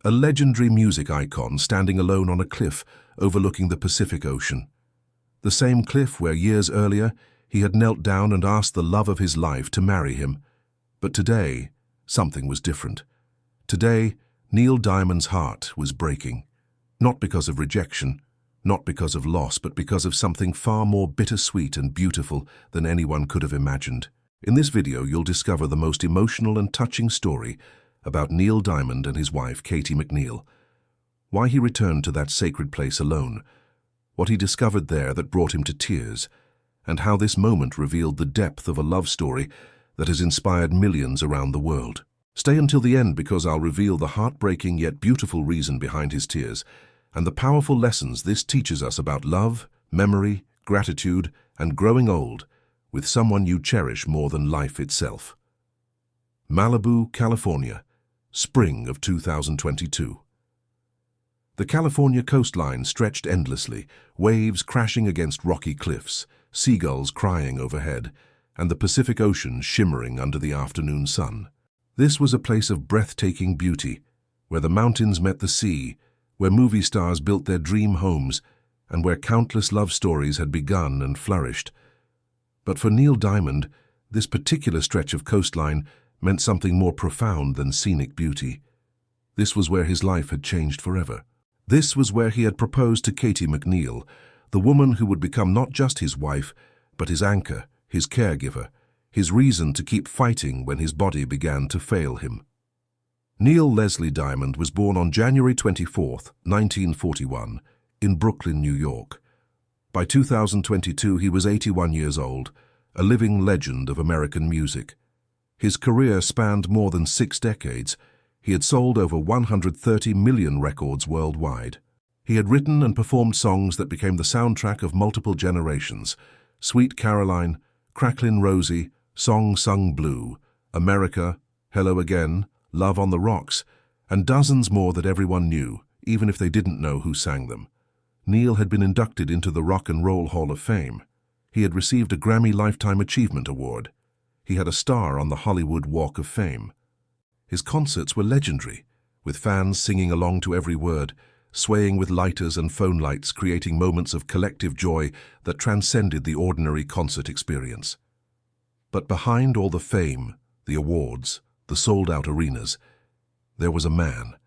a legendary music icon standing alone on a cliff overlooking the Pacific Ocean. The same cliff where years earlier he had knelt down and asked the love of his life to marry him. But today, something was different. Today, Neil Diamond's heart was breaking. Not because of rejection, not because of loss, but because of something far more bittersweet and beautiful than anyone could have imagined. In this video, you'll discover the most emotional and touching story about Neil Diamond and his wife, Katie McNeil. Why he returned to that sacred place alone, what he discovered there that brought him to tears, and how this moment revealed the depth of a love story that has inspired millions around the world. Stay until the end because I'll reveal the heartbreaking yet beautiful reason behind his tears and the powerful lessons this teaches us about love, memory, gratitude, and growing old with someone you cherish more than life itself. Malibu, California, spring of 2022. The California coastline stretched endlessly, waves crashing against rocky cliffs, seagulls crying overhead, and the Pacific Ocean shimmering under the afternoon sun. This was a place of breathtaking beauty, where the mountains met the sea, where movie stars built their dream homes, and where countless love stories had begun and flourished. But for Neil Diamond, this particular stretch of coastline meant something more profound than scenic beauty. This was where his life had changed forever. This was where he had proposed to Katie McNeil, the woman who would become not just his wife, but his anchor, his caregiver, his reason to keep fighting when his body began to fail him. Neil Leslie Diamond was born on January 24, 1941, in Brooklyn, New York. By 2022, he was 81 years old, a living legend of American music. His career spanned more than 6 decades. He had sold over 130 million records worldwide. He had written and performed songs that became the soundtrack of multiple generations: Sweet Caroline, Cracklin' Rosie, Song Sung Blue, America, Hello Again, Love on the Rocks, and dozens more that everyone knew, even if they didn't know who sang them. Neil had been inducted into the Rock and Roll Hall of Fame. He had received a Grammy Lifetime Achievement Award. He had a star on the Hollywood Walk of Fame. His concerts were legendary, with fans singing along to every word, swaying with lighters and phone lights, creating moments of collective joy that transcended the ordinary concert experience. But behind all the fame, the awards, the sold-out arenas, there was a man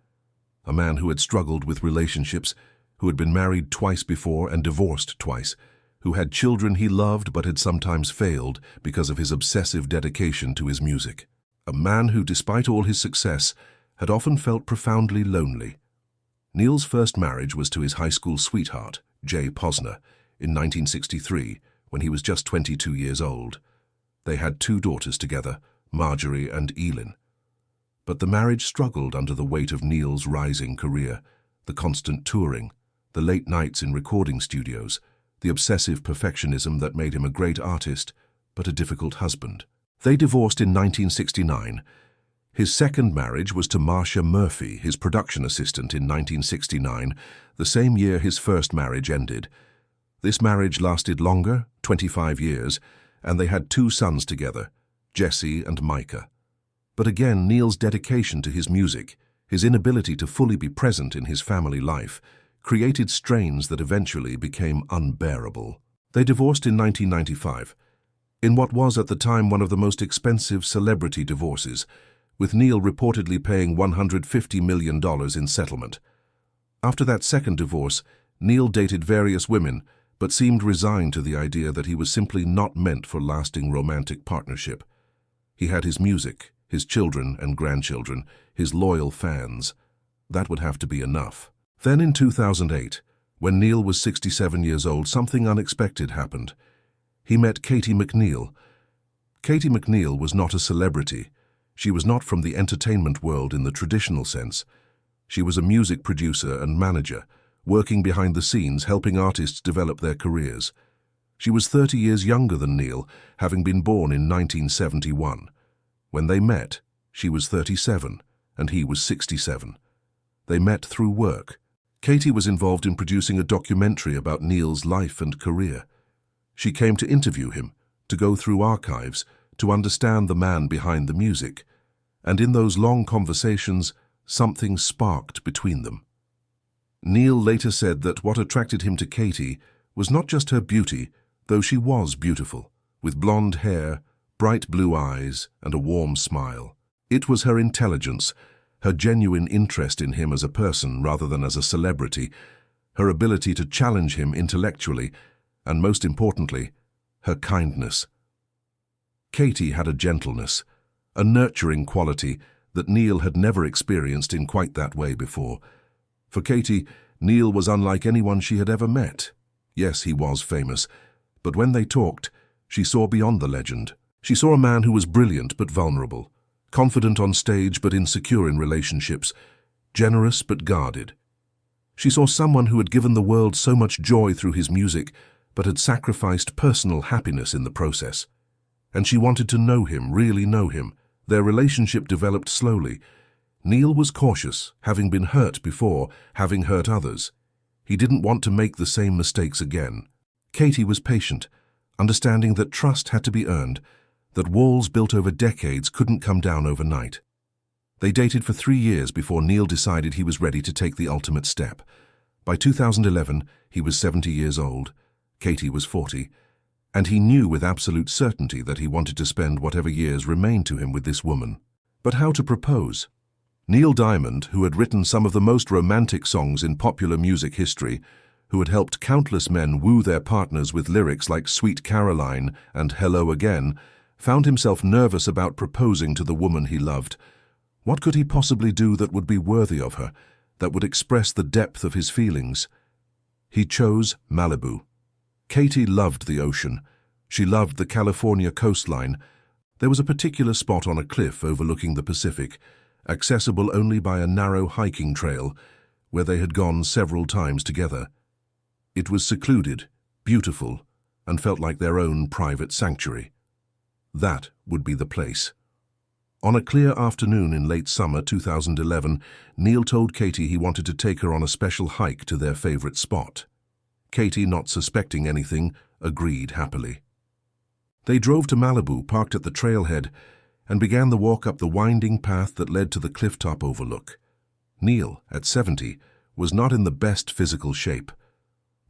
who had struggled with relationships, who had been married twice before and divorced twice, who had children he loved but had sometimes failed because of his obsessive dedication to his music. A man who, despite all his success, had often felt profoundly lonely. Neil's first marriage was to his high school sweetheart, Jay Posner, in 1963, when he was just 22 years old. They had 2 daughters together, Marjorie and Elin. But the marriage struggled under the weight of Neil's rising career, the constant touring, the late nights in recording studios, the obsessive perfectionism that made him a great artist, but a difficult husband. They divorced in 1969. His second marriage was to Marcia Murphy, his production assistant, in 1969, the same year his first marriage ended. This marriage lasted longer, 25 years, and they had 2 sons together, Jesse and Micah. But again, Neil's dedication to his music, his inability to fully be present in his family life, created strains that eventually became unbearable. They divorced in 1995, in what was at the time one of the most expensive celebrity divorces, with Neil reportedly paying $150 million in settlement. After that second divorce, Neil dated various women, but seemed resigned to the idea that he was simply not meant for lasting romantic partnership. He had his music, his children and grandchildren, his loyal fans. That would have to be enough. Then in 2008, when Neil was 67 years old, something unexpected happened. He met Katie McNeil. Katie McNeil was not a celebrity. She was not from the entertainment world in the traditional sense. She was a music producer and manager, working behind the scenes, helping artists develop their careers. She was 30 years younger than Neil, having been born in 1971. When they met, she was 37 and he was 67. They met through work. Katie was involved in producing a documentary about Neil's life and career. She came to interview him, to go through archives, to understand the man behind the music. And in those long conversations, Something sparked between them. Neil later said that what attracted him to Katie was not just her beauty, though she was beautiful, with blonde hair, bright blue eyes, and a warm smile. It was her intelligence, her genuine interest in him as a person rather than as a celebrity, her ability to challenge him intellectually, and most importantly, her kindness. Katie had a gentleness, a nurturing quality that Neil had never experienced in quite that way before. For Katie, Neil was unlike anyone she had ever met. Yes, he was famous, but when they talked, she saw beyond the legend. She saw a man who was brilliant but vulnerable, confident on stage but insecure in relationships, generous but guarded. She saw someone who had given the world so much joy through his music, but had sacrificed personal happiness in the process. And she wanted to know him, really know him. Their relationship developed slowly. Neil was cautious, having been hurt before, having hurt others. He didn't want to make the same mistakes again. Katie was patient, understanding that trust had to be earned, that walls built over decades couldn't come down overnight. They dated for 3 years before Neil decided he was ready to take the ultimate step. By 2011, he was 70 years old, Katie was 40, and he knew with absolute certainty that he wanted to spend whatever years remained to him with this woman. But how to propose? Neil Diamond, who had written some of the most romantic songs in popular music history, who had helped countless men woo their partners with lyrics like Sweet Caroline and Hello Again, found himself nervous about proposing to the woman he loved. What could he possibly do that would be worthy of her, that would express the depth of his feelings? He chose Malibu. Katie loved the ocean. She loved the California coastline. There was a particular spot on a cliff overlooking the Pacific, accessible only by a narrow hiking trail, where they had gone several times together. It was secluded, beautiful, and felt like their own private sanctuary. That would be the place. On a clear afternoon in late summer 2011, Neil told Katie he wanted to take her on a special hike to their favorite spot. Katie, not suspecting anything, agreed happily. They drove to Malibu, parked at the trailhead, and began the walk up the winding path that led to the clifftop overlook. Neil, at 70, was not in the best physical shape.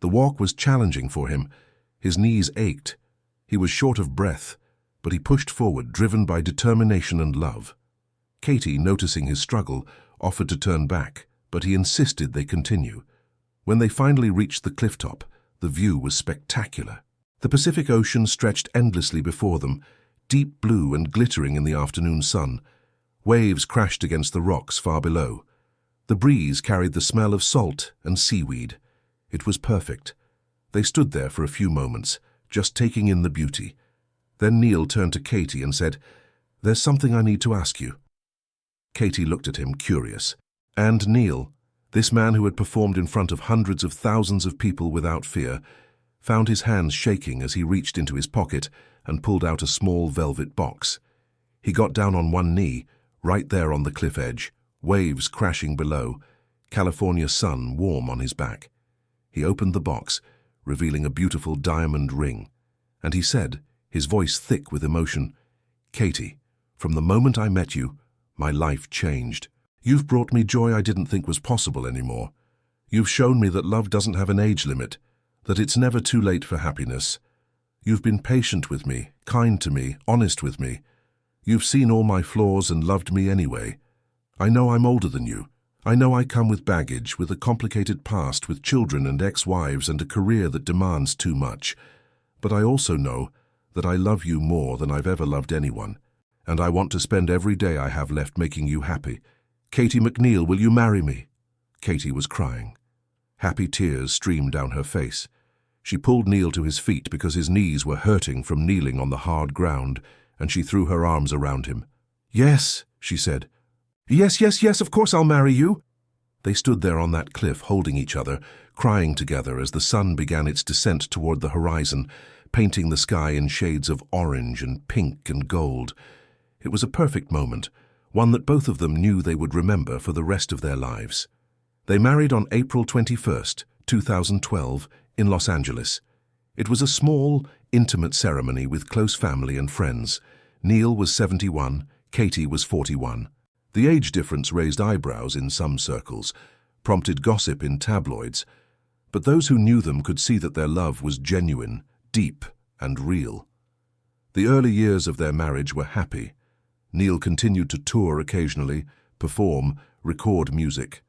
The walk was challenging for him. His knees ached. He was short of breath, but he pushed forward, driven by determination and love. Katie, noticing his struggle, offered to turn back, but he insisted they continue. When they finally reached the clifftop, the view was spectacular. The Pacific Ocean stretched endlessly before them, deep blue and glittering in the afternoon sun. Waves crashed against the rocks far below. The breeze carried the smell of salt and seaweed. It was perfect. They stood there for a few moments, just taking in the beauty. Then Neil turned to Katie and said, "There's something I need to ask you." Katie looked at him, curious. And Neil, this man who had performed in front of hundreds of thousands of people without fear, found his hands shaking as he reached into his pocket and pulled out a small velvet box. He got down on one knee, right there on the cliff edge, waves crashing below, California sun warm on his back. He opened the box, revealing a beautiful diamond ring, and he said, his voice thick with emotion, "Katie, from the moment I met you, my life changed. You've brought me joy I didn't think was possible anymore. You've shown me that love doesn't have an age limit, that it's never too late for happiness. You've been patient with me, kind to me, honest with me. You've seen all my flaws and loved me anyway. I know I'm older than you. I know I come with baggage, with a complicated past, with children and ex-wives and a career that demands too much. But I also know that I love you more than I've ever loved anyone, and I want to spend every day I have left making you happy. Katie McNeil, will you marry me?" Katie was crying. Happy tears streamed down her face. She pulled Neil to his feet because his knees were hurting from kneeling on the hard ground, and she threw her arms around him. "Yes," she said. "Yes, yes, yes, of course I'll marry you." They stood there on that cliff, holding each other, crying together as the sun began its descent toward the horizon, painting the sky in shades of orange and pink and gold. It was a perfect moment, one that both of them knew they would remember for the rest of their lives. They married on April 21st, 2012, in Los Angeles. It was a small, intimate ceremony with close family and friends. Neil was 71, Katie was 41. The age difference raised eyebrows in some circles, prompted gossip in tabloids, but those who knew them could see that their love was genuine, deep, and real. The early years of their marriage were happy. Neil continued to tour occasionally, perform, record music.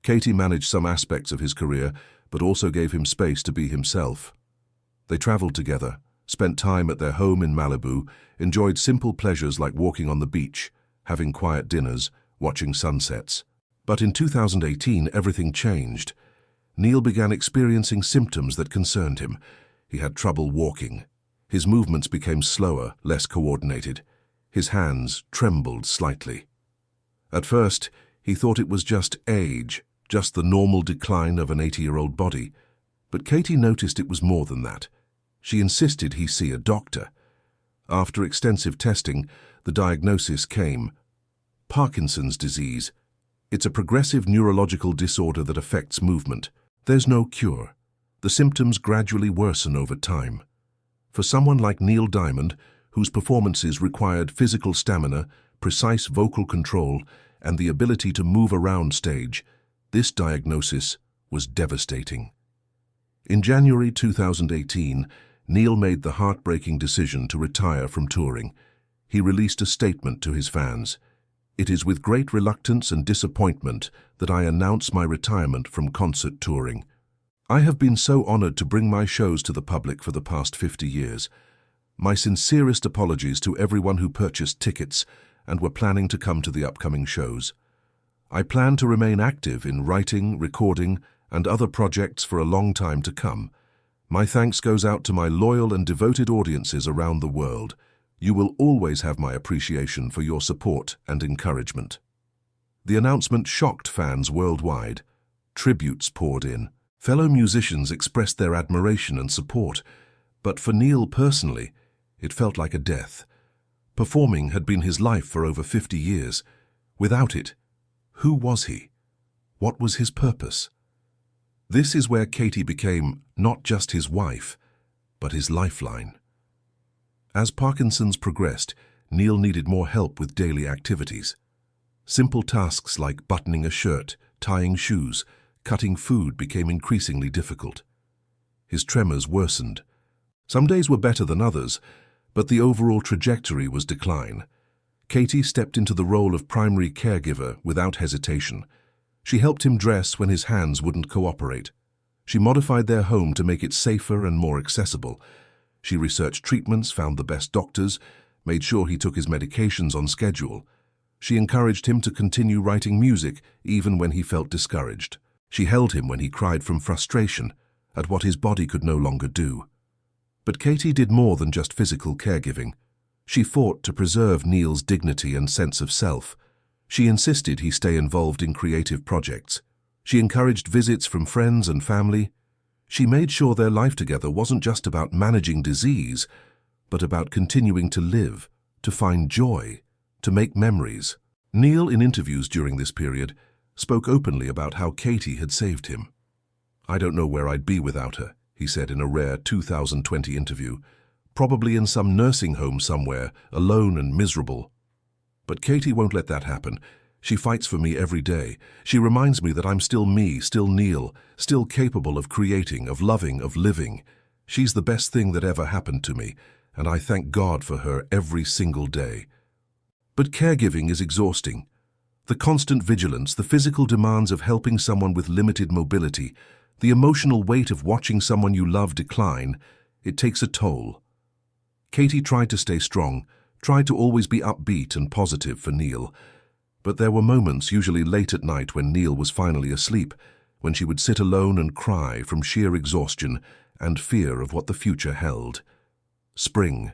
Katie managed some aspects of his career, but also gave him space to be himself. They traveled together, spent time at their home in Malibu, enjoyed simple pleasures like walking on the beach, having quiet dinners, watching sunsets. But in 2018, everything changed. Neil began experiencing symptoms that concerned him. He had trouble walking. His movements became slower, less coordinated. His hands trembled slightly. At first, he thought it was just age, just the normal decline of an 80-year-old body. But Katie noticed it was more than that. She insisted he see a doctor. After extensive testing, the diagnosis came: Parkinson's disease. It's a progressive neurological disorder that affects movement. There's no cure. The symptoms gradually worsen over time. For someone like Neil Diamond, whose performances required physical stamina, precise vocal control, and the ability to move around stage, this diagnosis was devastating. In January 2018, Neil made the heartbreaking decision to retire from touring. He released a statement to his fans: "It is with great reluctance and disappointment that I announce my retirement from concert touring. I have been so honored to bring my shows to the public for the past 50 years. My sincerest apologies to everyone who purchased tickets and were planning to come to the upcoming shows. I plan to remain active in writing, recording, and other projects for a long time to come. My thanks goes out to my loyal and devoted audiences around the world. You will always have my appreciation for your support and encouragement." The announcement shocked fans worldwide. Tributes poured in. Fellow musicians expressed their admiration and support, but for Neil personally, it felt like a death. Performing had been his life for over 50 years. Without it, who was he? What was his purpose? This is where Katie became not just his wife, but his lifeline. As Parkinson's progressed, Neil needed more help with daily activities. Simple tasks like buttoning a shirt, tying shoes, cutting food became increasingly difficult. His tremors worsened. Some days were better than others, but the overall trajectory was decline. Katie stepped into the role of primary caregiver without hesitation. She helped him dress when his hands wouldn't cooperate. She modified their home to make it safer and more accessible. She researched treatments, found the best doctors, made sure he took his medications on schedule. She encouraged him to continue writing music even when he felt discouraged. She held him when he cried from frustration at what his body could no longer do. But Katie did more than just physical caregiving. She fought to preserve Neil's dignity and sense of self. She insisted he stay involved in creative projects. She encouraged visits from friends and family. She made sure their life together wasn't just about managing disease, but about continuing to live, to find joy, to make memories. Neil, in interviews during this period, spoke openly about how Katie had saved him. "I don't know where I'd be without her," he said in a rare 2020 interview. "Probably in some nursing home somewhere, alone and miserable. But Katie won't let that happen. She fights for me every day. She reminds me that I'm still me, still Neil, still capable of creating, of loving, of living. She's the best thing that ever happened to me, and I thank God for her every single day." But caregiving is exhausting. The constant vigilance, the physical demands of helping someone with limited mobility, the emotional weight of watching someone you love decline, it takes a toll. Katie tried to stay strong, tried to always be upbeat and positive for Neil. But there were moments, usually late at night when Neil was finally asleep, when she would sit alone and cry from sheer exhaustion and fear of what the future held. Spring,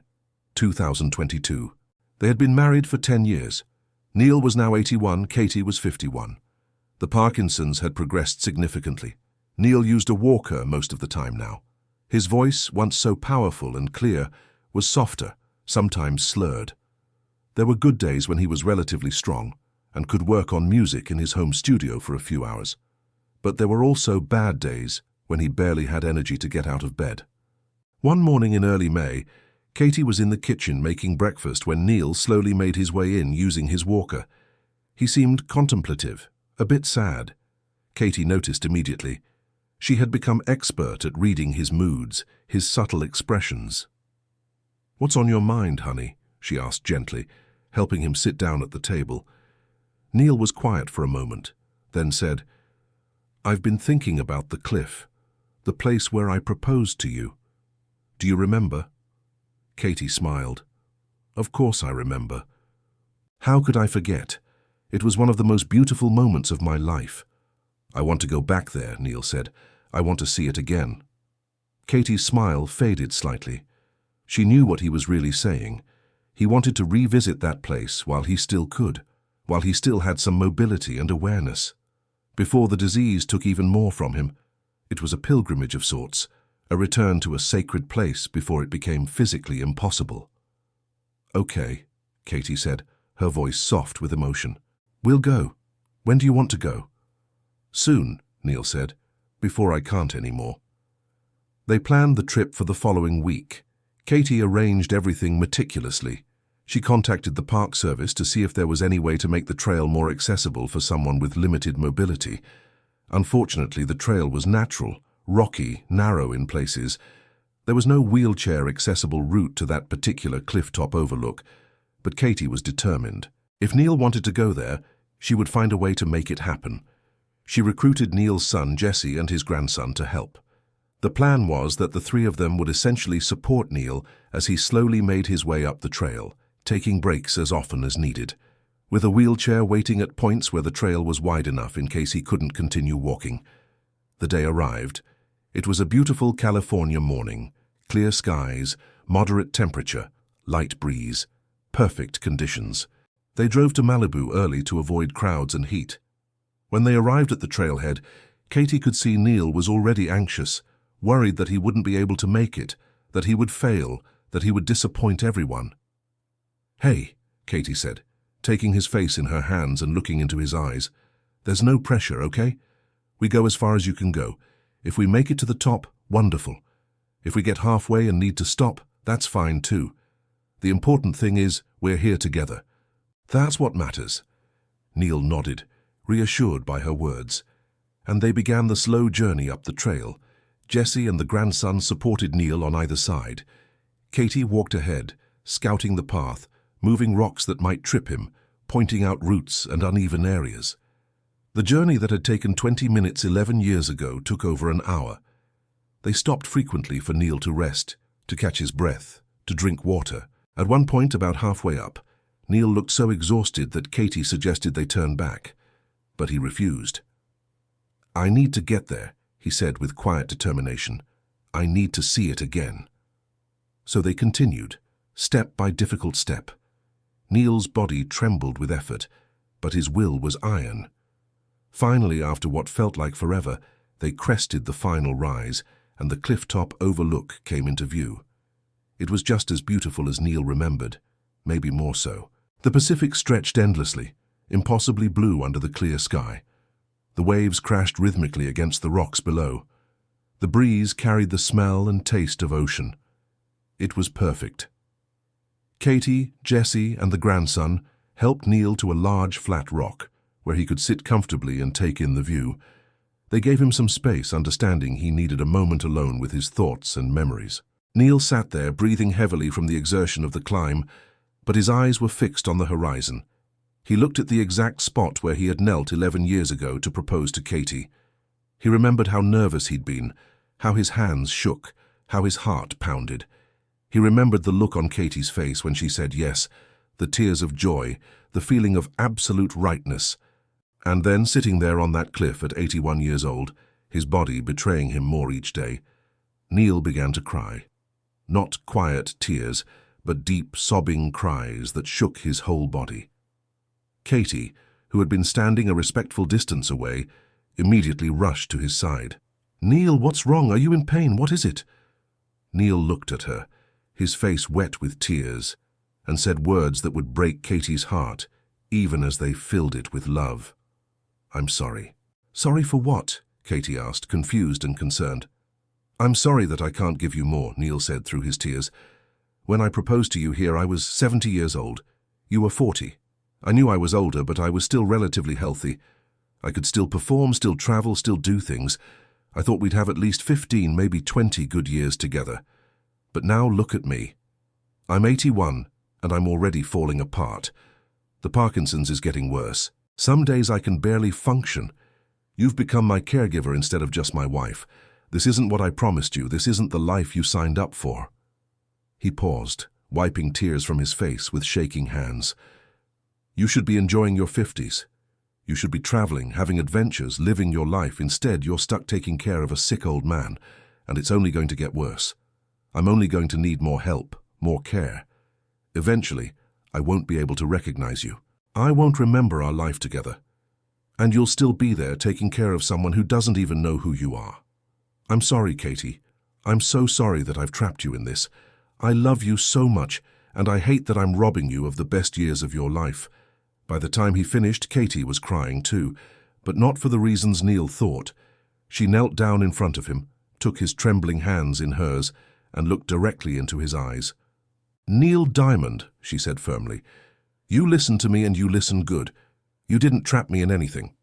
2022. They had been married for 10 years. Neil was now 81, Katie was 51. The Parkinson's had progressed significantly. Neil used a walker most of the time now. His voice, once so powerful and clear, was softer, sometimes slurred. There were good days when he was relatively strong and could work on music in his home studio for a few hours. But there were also bad days when he barely had energy to get out of bed. One morning in early May, Katie was in the kitchen making breakfast when Neil slowly made his way in using his walker. He seemed contemplative, a bit sad. Katie noticed immediately. She had become expert at reading his moods, his subtle expressions. "What's on your mind, honey?" she asked gently, helping him sit down at the table. Neil was quiet for a moment, then said, "I've been thinking about the cliff, the place where I proposed to you. Do you remember?" Katie smiled. "Of course I remember. How could I forget? It was one of the most beautiful moments of my life." "I want to go back there," Neil said. "I want to see it again." Katie's smile faded slightly. She knew what he was really saying. He wanted to revisit that place while he still could, while he still had some mobility and awareness. Before the disease took even more from him, it was a pilgrimage of sorts, a return to a sacred place before it became physically impossible. "Okay," Katie said, her voice soft with emotion. "We'll go. When do you want to go?" "Soon," Neil said, "before I can't anymore." They planned the trip for the following week. Katie arranged everything meticulously. She contacted the park service to see if there was any way to make the trail more accessible for someone with limited mobility. Unfortunately, the trail was natural, rocky, narrow in places. There was no wheelchair-accessible route to that particular cliff-top overlook, but Katie was determined. If Neil wanted to go there, she would find a way to make it happen. She recruited Neil's son, Jesse, and his grandson to help. The plan was that the three of them would essentially support Neil as he slowly made his way up the trail, taking breaks as often as needed, with a wheelchair waiting at points where the trail was wide enough in case he couldn't continue walking. The day arrived. It was a beautiful California morning, clear skies, moderate temperature, light breeze, perfect conditions. They drove to Malibu early to avoid crowds and heat. When they arrived at the trailhead, Katie could see Neil was already anxious, worried that he wouldn't be able to make it, that he would fail, that he would disappoint everyone. "Hey," Katie said, taking his face in her hands and looking into his eyes. "There's no pressure, okay? We go as far as you can go. If we make it to the top, wonderful. If we get halfway and need to stop, that's fine too. The important thing is we're here together. That's what matters." Neil nodded, reassured by her words, and they began the slow journey up the trail. Jesse and the grandson supported Neil on either side. Katie walked ahead, scouting the path, moving rocks that might trip him, pointing out routes and uneven areas. The journey that had taken 20 minutes 11 years ago took over an hour. They stopped frequently for Neil to rest, to catch his breath, to drink water. At one point, about halfway up, Neil looked so exhausted that Katie suggested they turn back, but he refused. "I need to get there," he said with quiet determination. "I need to see it again." So they continued, step by difficult step. Neil's body trembled with effort, but his will was iron. Finally, after what felt like forever, they crested the final rise, and the cliff-top overlook came into view. It was just as beautiful as Neil remembered, maybe more so. The Pacific stretched endlessly, impossibly blue under the clear sky. The waves crashed rhythmically against the rocks below. The breeze carried the smell and taste of ocean. It was perfect. Katie, Jesse, and the grandson helped Neil to a large flat rock, where he could sit comfortably and take in the view. They gave him some space, understanding he needed a moment alone with his thoughts and memories. Neil sat there, breathing heavily from the exertion of the climb, but his eyes were fixed on the horizon. He looked at the exact spot where he had knelt 11 years ago to propose to Katie. He remembered how nervous he'd been, how his hands shook, how his heart pounded. He remembered the look on Katie's face when she said yes, the tears of joy, the feeling of absolute rightness. And then, sitting there on that cliff at 81 years old, his body betraying him more each day, Neil began to cry. Not quiet tears, but deep, sobbing cries that shook his whole body. Katie, who had been standing a respectful distance away, immediately rushed to his side. "Neil, what's wrong? Are you in pain? What is it?" Neil looked at her, his face wet with tears, and said words that would break Katie's heart, even as they filled it with love. "I'm sorry." "Sorry for what?" Katie asked, confused and concerned. "I'm sorry that I can't give you more," Neil said through his tears. "When I proposed to you here, I was 70 years old. You were 40. I knew I was older, but I was still relatively healthy. I could still perform, still travel, still do things. I thought we'd have at least 15, maybe 20 good years together. But now look at me. I'm 81, and I'm already falling apart. The Parkinson's is getting worse. Some days I can barely function. You've become my caregiver instead of just my wife. This isn't what I promised you. This isn't the life you signed up for. He paused, wiping tears from his face with shaking hands. You should be enjoying your 50s. You should be traveling, having adventures, living your life. Instead, you're stuck taking care of a sick old man, and it's only going to get worse. I'm only going to need more help, more care. Eventually, I won't be able to recognize you. I won't remember our life together. And you'll still be there taking care of someone who doesn't even know who you are. I'm sorry, Katie. I'm so sorry that I've trapped you in this. I love you so much, and I hate that I'm robbing you of the best years of your life. By the time he finished, Katie was crying too, but not for the reasons Neil thought. She knelt down in front of him, took his trembling hands in hers, and looked directly into his eyes. Neil Diamond, she said firmly, you listen to me and you listen good. You didn't trap me in anything.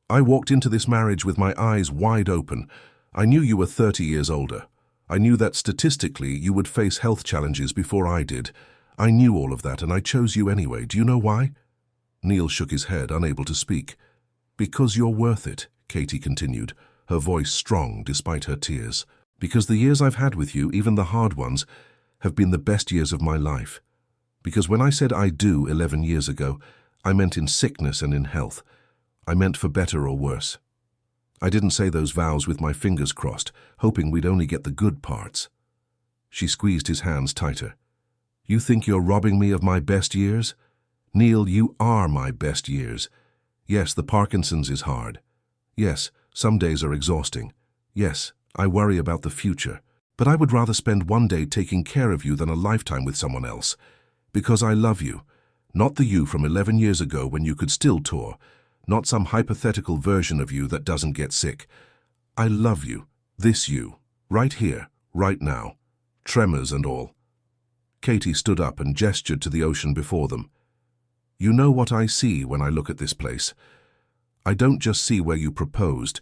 I walked into this marriage with my eyes wide open. I knew you were 30 years older. I knew that statistically you would face health challenges before I did. I knew all of that and I chose you anyway. Do you know why? Neil shook his head, unable to speak. Because you're worth it, Katie continued, her voice strong despite her tears. Because the years I've had with you, even the hard ones, have been the best years of my life. Because when I said I do 11 years ago, I meant in sickness and in health. I meant for better or worse. I didn't say those vows with my fingers crossed, hoping we'd only get the good parts. She squeezed his hands tighter. You think you're robbing me of my best years? Neil, you are my best years. Yes, the Parkinson's is hard. Yes, some days are exhausting. Yes, I worry about the future. But I would rather spend one day taking care of you than a lifetime with someone else. Because I love you. Not the you from 11 years ago when you could still tour. Not some hypothetical version of you that doesn't get sick. I love you. This you. Right here. Right now. Tremors and all. Katie stood up and gestured to the ocean before them. You know what I see when I look at this place. I don't just see where you proposed.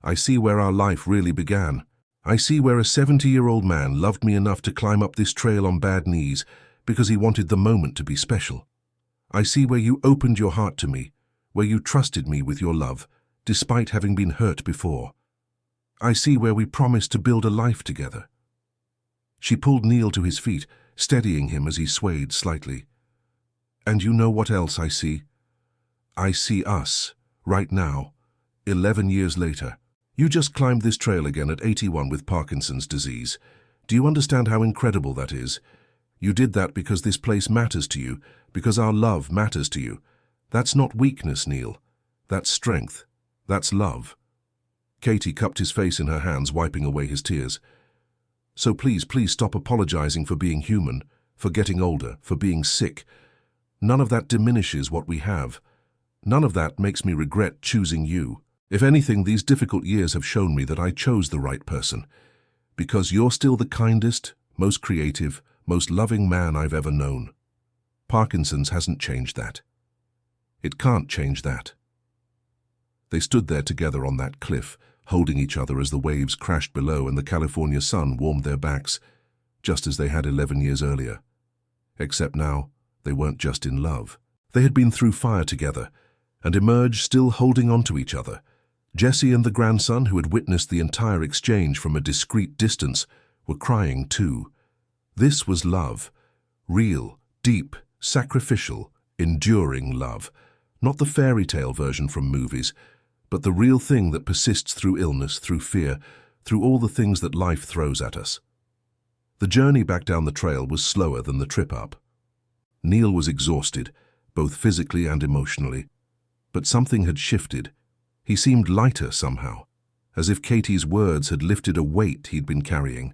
I see where our life really began. I see where a 70-year-old man loved me enough to climb up this trail on bad knees because he wanted the moment to be special. I see where you opened your heart to me, where you trusted me with your love, despite having been hurt before. I see where we promised to build a life together. She pulled Neil to his feet, steadying him as he swayed slightly. And you know what else I see? I see us, right now, 11 years later. You just climbed this trail again at 81 with Parkinson's disease. Do you understand how incredible that is? You did that because this place matters to you, because our love matters to you. That's not weakness, Neil. That's strength. That's love. Katie cupped his face in her hands, wiping away his tears. So please stop apologizing for being human, for getting older, for being sick. None of that diminishes what we have. None of that makes me regret choosing you. If anything, these difficult years have shown me that I chose the right person. Because you're still the kindest, most creative, most loving man I've ever known. Parkinson's hasn't changed that. It can't change that. They stood there together on that cliff, holding each other as the waves crashed below and the California sun warmed their backs, just as they had 11 years earlier. Except now, they weren't just in love. They had been through fire together and emerged still holding on to each other. Jesse and the grandson, who had witnessed the entire exchange from a discreet distance, were crying too. This was love. Real, deep, sacrificial, enduring love. Not the fairy tale version from movies, but the real thing that persists through illness, through fear, through all the things that life throws at us. The journey back down the trail was slower than the trip up. Neil was exhausted, both physically and emotionally. But something had shifted. He seemed lighter somehow, as if Katie's words had lifted a weight he'd been carrying.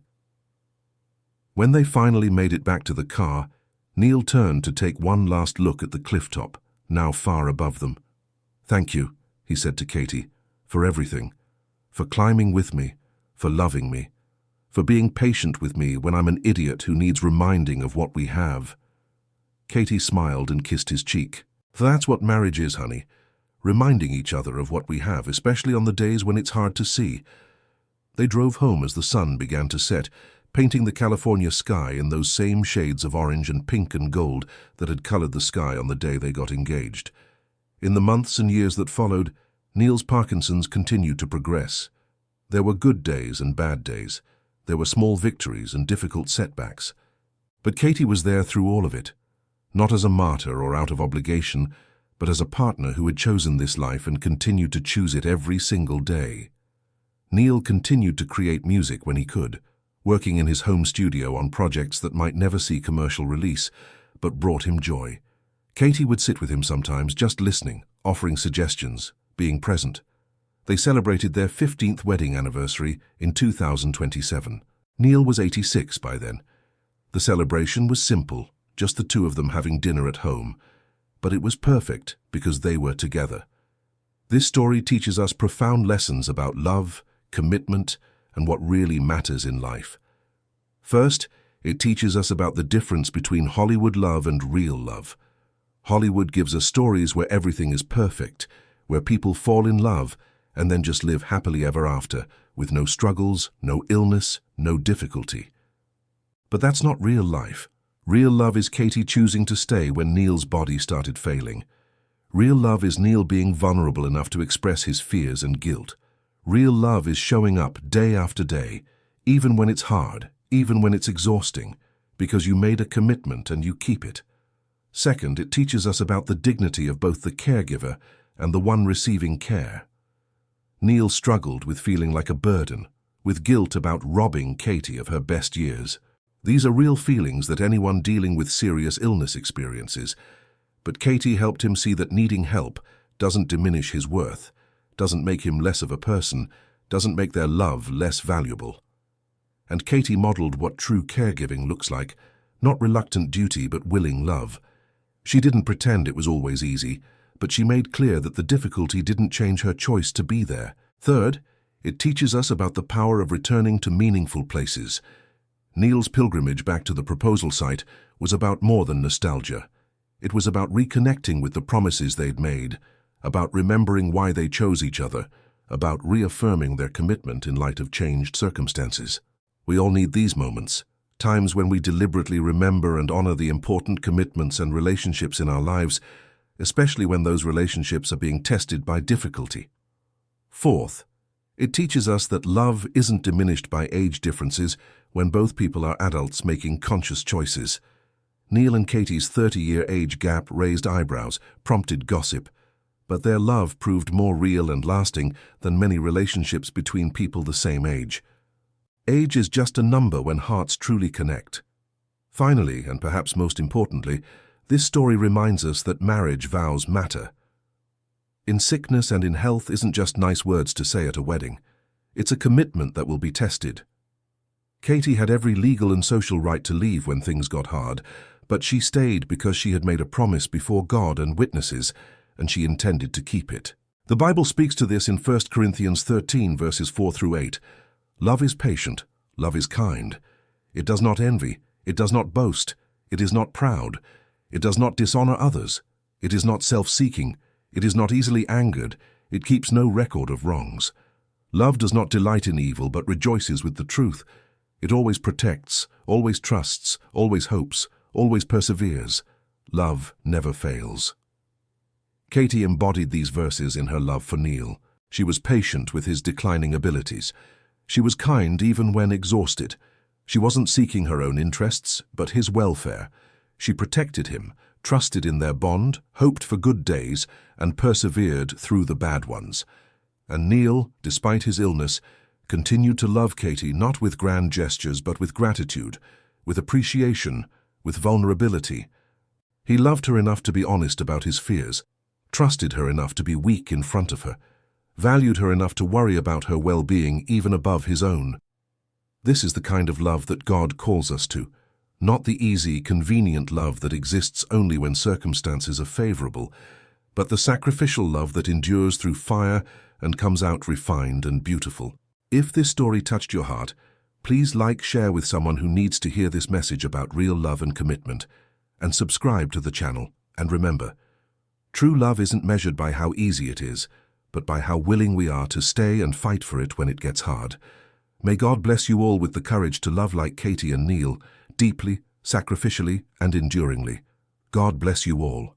When they finally made it back to the car, Neil turned to take one last look at the cliff top, now far above them. Thank you, he said to Katie, for everything. For climbing with me, for loving me, for being patient with me when I'm an idiot who needs reminding of what we have. Katie smiled and kissed his cheek. That's what marriage is, honey. Reminding each other of what we have, especially on the days when it's hard to see. They drove home as the sun began to set, painting the California sky in those same shades of orange and pink and gold that had colored the sky on the day they got engaged. In the months and years that followed, Neil's Parkinson's continued to progress. There were good days and bad days. There were small victories and difficult setbacks. But Katie was there through all of it, not as a martyr or out of obligation, but as a partner who had chosen this life and continued to choose it every single day. Neil continued to create music when he could, working in his home studio on projects that might never see commercial release, but brought him joy. Katie would sit with him sometimes, just listening, offering suggestions, being present. They celebrated their 15th wedding anniversary in 2027. Neil was 86 by then. The celebration was simple, just the two of them having dinner at home. But it was perfect because they were together. This story teaches us profound lessons about love, commitment, and what really matters in life. First, it teaches us about the difference between Hollywood love and real love. Hollywood gives us stories where everything is perfect, where people fall in love and then just live happily ever after, with no struggles, no illness, no difficulty. But that's not real life. Real love is Katie choosing to stay when Neil's body started failing. Real love is Neil being vulnerable enough to express his fears and guilt. Real love is showing up day after day, even when it's hard, even when it's exhausting, because you made a commitment and you keep it. Second, it teaches us about the dignity of both the caregiver and the one receiving care. Neil struggled with feeling like a burden, with guilt about robbing Katie of her best years. These are real feelings that anyone dealing with serious illness experiences, but Katie helped him see that needing help doesn't diminish his worth, doesn't make him less of a person, doesn't make their love less valuable. And Katie modeled what true caregiving looks like, not reluctant duty but willing love. She didn't pretend it was always easy, but she made clear that the difficulty didn't change her choice to be there. Third, it teaches us about the power of returning to meaningful places. Neil's pilgrimage back to the proposal site was about more than nostalgia. It was about reconnecting with the promises they'd made, about remembering why they chose each other, about reaffirming their commitment in light of changed circumstances. We all need these moments, times when we deliberately remember and honor the important commitments and relationships in our lives, especially when those relationships are being tested by difficulty. Fourth, it teaches us that love isn't diminished by age differences when both people are adults making conscious choices. Neil and Katie's 30-year age gap raised eyebrows, prompted gossip, but their love proved more real and lasting than many relationships between people the same age. Age is just a number when hearts truly connect. Finally, and perhaps most importantly, this story reminds us that marriage vows matter. In sickness and in health isn't just nice words to say at a wedding. It's a commitment that will be tested. Katie had every legal and social right to leave when things got hard, but she stayed because she had made a promise before God and witnesses, and she intended to keep it. The Bible speaks to this in 1 Corinthians 13, verses 4 through 8. Love is patient, love is kind. It does not envy, it does not boast, it is not proud, it does not dishonor others, it is not self-seeking, it is not easily angered, it keeps no record of wrongs. Love does not delight in evil, but rejoices with the truth. It always protects, always trusts, always hopes, always perseveres. Love never fails. Katie embodied these verses in her love for Neil. She was patient with his declining abilities. She was kind even when exhausted. She wasn't seeking her own interests, but his welfare. She protected him, trusted in their bond, hoped for good days, and persevered through the bad ones. And Neil, despite his illness, continued to love Katie not with grand gestures but with gratitude, with appreciation, with vulnerability. He loved her enough to be honest about his fears, trusted her enough to be weak in front of her, valued her enough to worry about her well-being even above his own. This is the kind of love that God calls us to, not the easy, convenient love that exists only when circumstances are favorable, but the sacrificial love that endures through fire and comes out refined and beautiful. If this story touched your heart, please share with someone who needs to hear this message about real love and commitment, and subscribe to the channel. And remember, True love isn't measured by how easy it is, but by how willing we are to stay and fight for it when it gets hard. May God bless you all with the courage to love like Katie and Neil, deeply, sacrificially, and enduringly. God bless you all.